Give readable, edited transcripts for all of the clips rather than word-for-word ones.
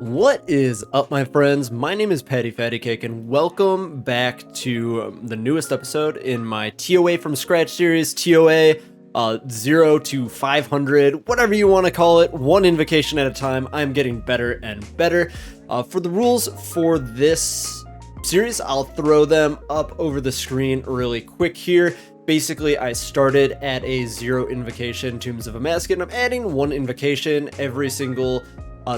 What is up, my friends? My name is Patty Fatty Cake, and welcome back to the newest episode in my TOA from Scratch series. TOA 0 to 500, whatever you want to call it, one invocation at a time. I'm getting better and better. For the rules for this series, I'll throw them up over the screen really quick here. Basically, I started at a 0 invocation, Tombs of Amascut, and I'm adding one invocation every single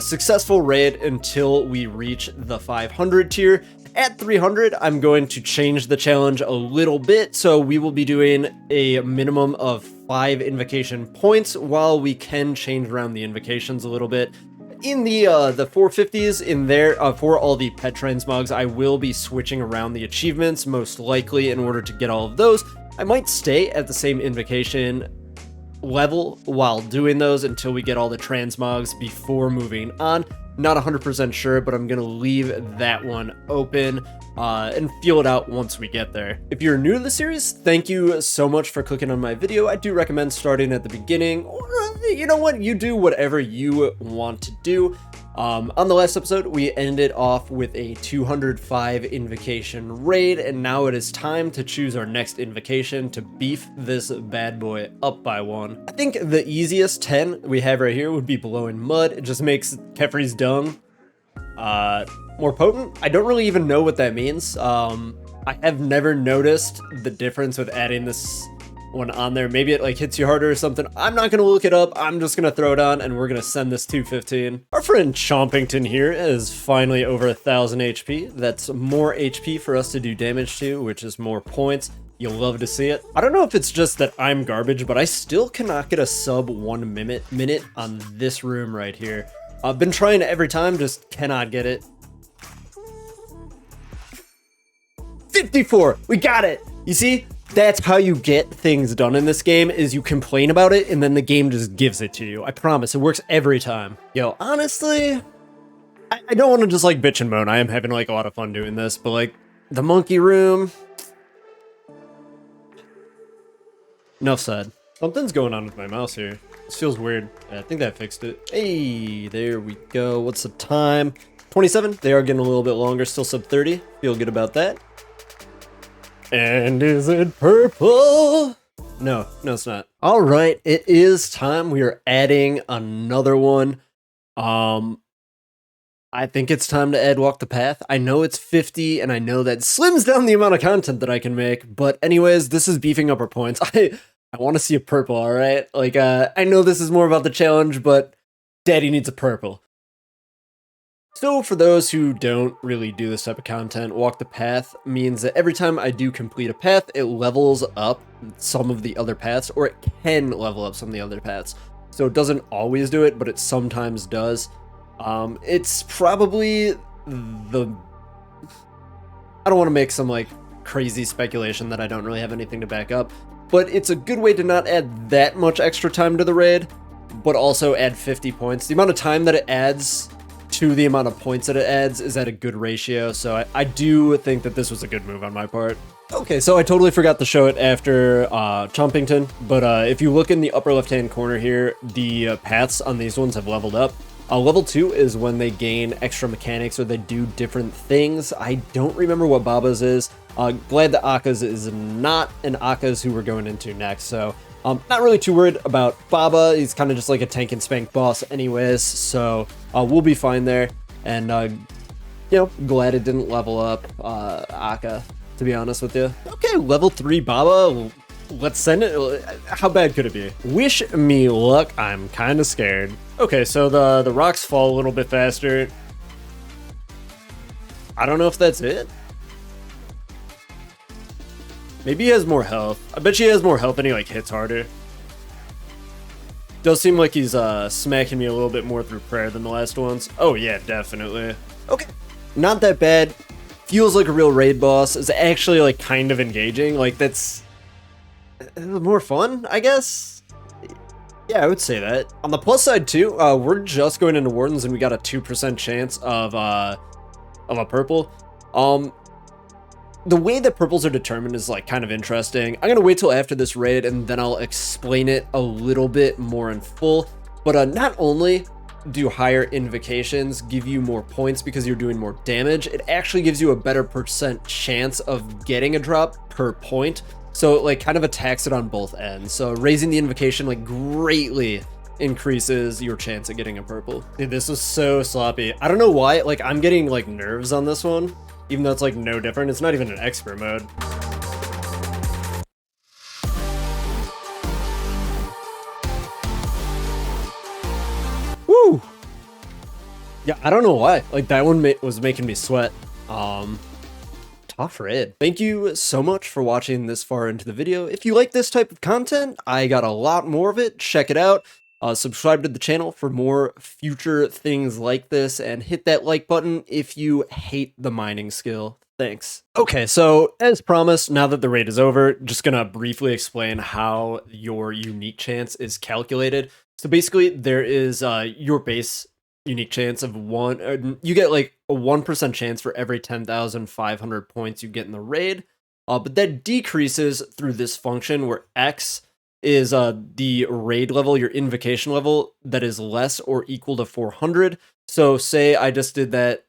successful raid until we reach the 500 tier. At 300, I'm going to change the challenge a little bit, so we will be doing a minimum of 5 invocation points, while we can change around the invocations a little bit. In the 450s in there, for all the pet transmogs, I will be switching around the achievements, most likely, in order to get all of those. I might stay at the same invocation level while doing those until we get all the transmogs before moving on. Not 100% sure, but I'm gonna leave that one open and feel it out once we get there. If you're new to the series, thank you so much for clicking on my video. I do recommend starting at the beginning, or you know what, you do whatever you want to do. On the last episode, we ended off with a 205 invocation raid, and now it is time to choose our next invocation to beef this bad boy up by one. I think the easiest 10 we have right here would be Blowing Mud. It just makes Kefri's dung more potent. I don't really even know what that means. I have never noticed the difference with adding this one on there. Maybe it like hits you harder or something. I'm not gonna look it up. I'm just gonna throw it on and we're gonna send this 215. Our friend Chompington here is finally over 1,000 HP. That's more HP for us to do damage to, which is more points. You'll love to see it. I don't know if it's just that I'm garbage, but I still cannot get a sub 1 minute on this room right here. I've been trying it every time, just cannot get it. 54, we got it. You see? That's how you get things done in this game, is you complain about it and then the game just gives it to you. I promise, it works every time. Yo, honestly, I don't want to just like bitch and moan. I am having like a lot of fun doing this, but like the monkey room. Enough said. Something's going on with my mouse here. This feels weird. Yeah, I think that fixed it. Hey, there we go. What's the time? 27. They are getting a little bit longer, still sub 30. Feel good about that. And is it purple? No, it's not. All right, it is time. We are adding another one. I think it's time to add Walk the Path. I know it's 50, and I know that slims down the amount of content that I can make. But anyways, this is beefing up our points. I want to see a purple, all right? Like, I know this is more about the challenge, but Daddy needs a purple. So for those who don't really do this type of content, Walk the Path means that every time I do complete a path, it levels up some of the other paths, or it can level up some of the other paths. So it doesn't always do it, but it sometimes does. It's probably I don't want to make some like crazy speculation that I don't really have anything to back up, but it's a good way to not add that much extra time to the raid, but also add 50 points. The amount of time that it adds to the amount of points that it adds is at a good ratio, so I do think that this was a good move on my part. Okay, so I totally forgot to show it after Chompington, but if you look in the upper left-hand corner here, the paths on these ones have leveled up. Level 2 is when they gain extra mechanics or they do different things. I don't remember what Baba's is. Glad that Aka's is not an Aka's who we're going into next, so not really too worried about Baba. He's kind of just like a tank and spank boss anyways, so we'll be fine there. And, you know, glad it didn't level up Aka, to be honest with you. Okay, level 3 Baba. Let's send it. How bad could it be? Wish me luck. I'm kind of scared. Okay, so the rocks fall a little bit faster. I don't know if that's it. Maybe he has more health. I bet he has more health and he like hits harder. Does seem like he's smacking me a little bit more through prayer than the last ones. Oh yeah, definitely. Okay, not that bad. Feels like a real raid boss. Is actually like kind of engaging. Like that's more fun, I guess. Yeah, I would say that. On the plus side too, we're just going into Wardens and we got a 2% chance of a purple. The way that purples are determined is like kind of interesting. I'm gonna wait till after this raid and then I'll explain it a little bit more in full. But not only do higher invocations give you more points because you're doing more damage, it actually gives you a better percent chance of getting a drop per point. So it like kind of attacks it on both ends. So raising the invocation like greatly increases your chance of getting a purple. Dude, this was so sloppy. I don't know why, like I'm getting like nerves on this one, even though it's like no different. It's not even an expert mode. Woo! Yeah, I don't know why. Like that one was making me sweat. Tough raid. Thank you so much for watching this far into the video. If you like this type of content, I got a lot more of it. Check it out. Subscribe to the channel for more future things like this, and hit that like button if you hate the mining skill. Thanks. Okay, so as promised, now that the raid is over, just gonna briefly explain how your unique chance is calculated. So basically, there is your base unique chance of one. You get like a 1% chance for every 10,500 points you get in the raid, but that decreases through this function where X is the raid level, your invocation level, that is less or equal to 400. So say I just did that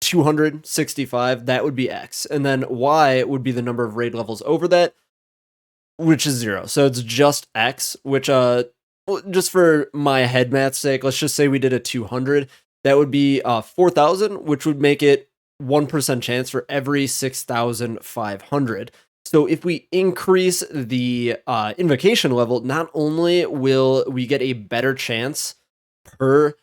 265, that would be X. And then Y would be the number of raid levels over that, which is 0. So it's just X, which just for my head math's sake, let's just say we did a 200. That would be 4,000, which would make it 1% chance for every 6,500. So if we increase the invocation level, not only will we get a better chance per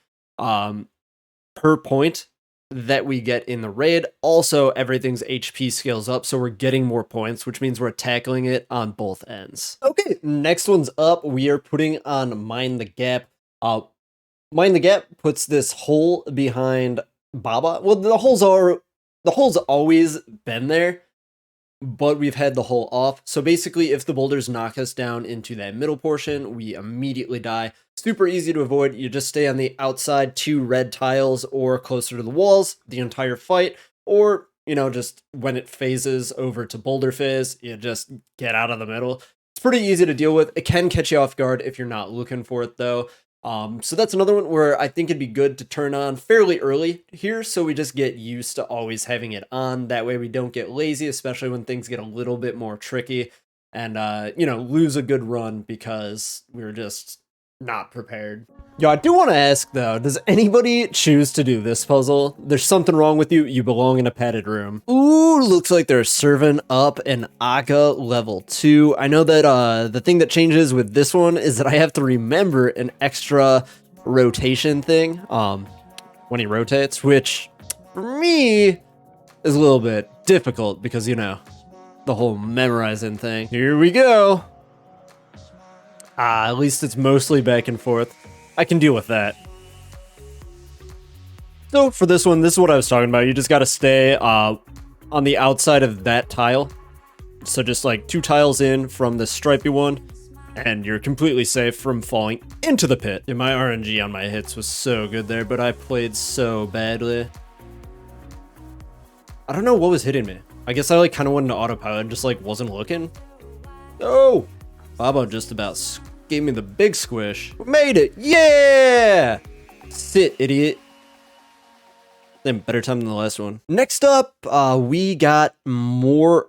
point that we get in the raid, also everything's HP scales up, so we're getting more points, which means we're tackling it on both ends. Okay, next one's up. We are putting on Mind the Gap. Mind the Gap puts this hole behind Baba. Well, the hole's always been there, but we've had the hole off. So basically, if the boulders knock us down into that middle portion, we immediately die. Super easy to avoid. You just stay on the outside 2 red tiles or closer to the walls the entire fight, or, you know, just when it phases over to boulder phase, you just get out of the middle. It's pretty easy to deal with. It can catch you off guard if you're not looking for it, though. So that's another one where I think it'd be good to turn on fairly early here, so we just get used to always having it on. That way we don't get lazy, especially when things get a little bit more tricky, and, you know, lose a good run because we're just not prepared. Yo, I do want to ask though, does anybody choose to do this puzzle? There's something wrong with you. You belong in a padded room. Ooh, looks like they're serving up an Aka level 2. I know that the thing that changes with this one is that I have to remember an extra rotation thing when he rotates, which for me is a little bit difficult because, you know, the whole memorizing thing. Here we go. At least it's mostly back and forth. I can deal with that. So for this one, this is what I was talking about. You just got to stay on the outside of that tile. So just like 2 tiles in from the stripy one, and you're completely safe from falling into the pit. And my RNG on my hits was so good there, but I played so badly. I don't know what was hitting me. I guess I like kind of went into autopilot, just like wasn't looking. Oh! Baba just about gave me the big squish. We made it! Yeah! Sit, idiot. Then better time than the last one. Next up, we got more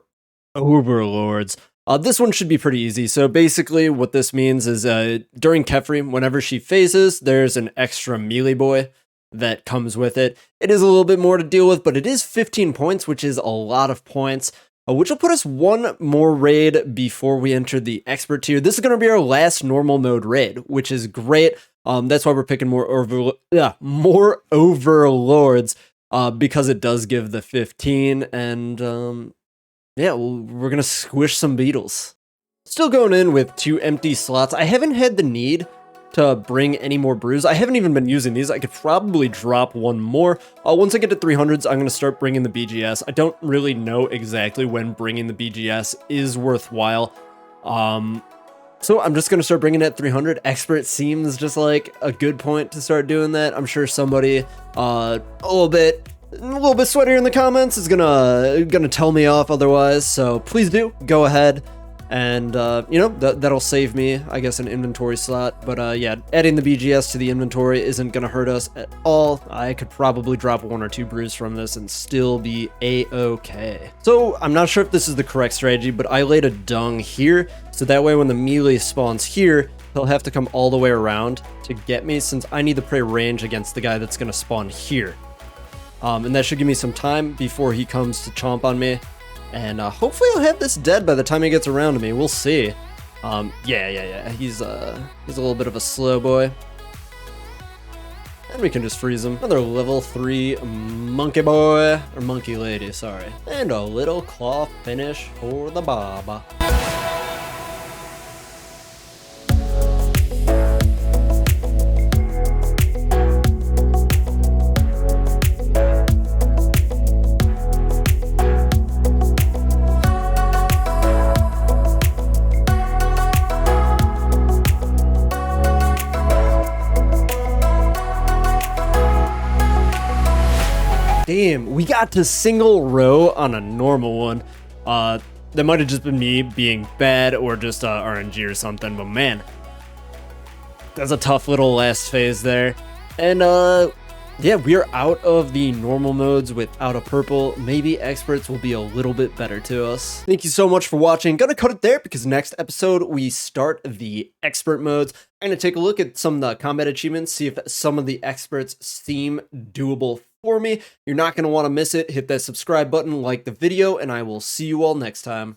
overlords. This one should be pretty easy. So basically what this means is during Kefri, whenever she phases, there's an extra melee boy that comes with it. It is a little bit more to deal with, but it is 15 points, which is a lot of points. Which will put us one more raid before we enter the expert tier. This is going to be our last normal mode raid, which is great. That's why we're picking more overlords, because it does give the 15, and yeah, we're going to squish some beetles. Still going in with 2 empty slots. I haven't had the need to bring any more brews. I haven't even been using these. I could probably drop one more. Once I get to 300s, I'm going to start bringing the BGS. I don't really know exactly when bringing the BGS is worthwhile. So I'm just going to start bringing it at 300. Expert seems just like a good point to start doing that. I'm sure somebody a little bit sweatier in the comments is gonna tell me off otherwise. So please do go ahead. And, you know, that'll save me, I guess, an inventory slot. But, yeah, adding the BGS to the inventory isn't going to hurt us at all. I could probably drop 1 or 2 brews from this and still be a-okay. So, I'm not sure if this is the correct strategy, but I laid a dung here, so that way when the melee spawns here, he'll have to come all the way around to get me, since I need to play range against the guy that's going to spawn here. And that should give me some time before he comes to chomp on me. And hopefully I'll have this dead by the time he gets around to me. We'll see. Yeah. He's a little bit of a slow boy. And we can just freeze him. Another level 3 monkey boy, or monkey lady, sorry. And a little claw finish for the Baba. Damn, we got to single row on a normal one. That might have just been me being bad or just RNG or something, but man, that's a tough little last phase there. And yeah, we are out of the normal modes without a purple. Maybe experts will be a little bit better to us. Thank you so much for watching. Gonna cut it there because next episode we start the expert modes. I'm gonna take a look at some of the combat achievements, see if some of the experts seem doable for me. You're not gonna want to miss it. Hit that subscribe button, like the video, and I will see you all next time.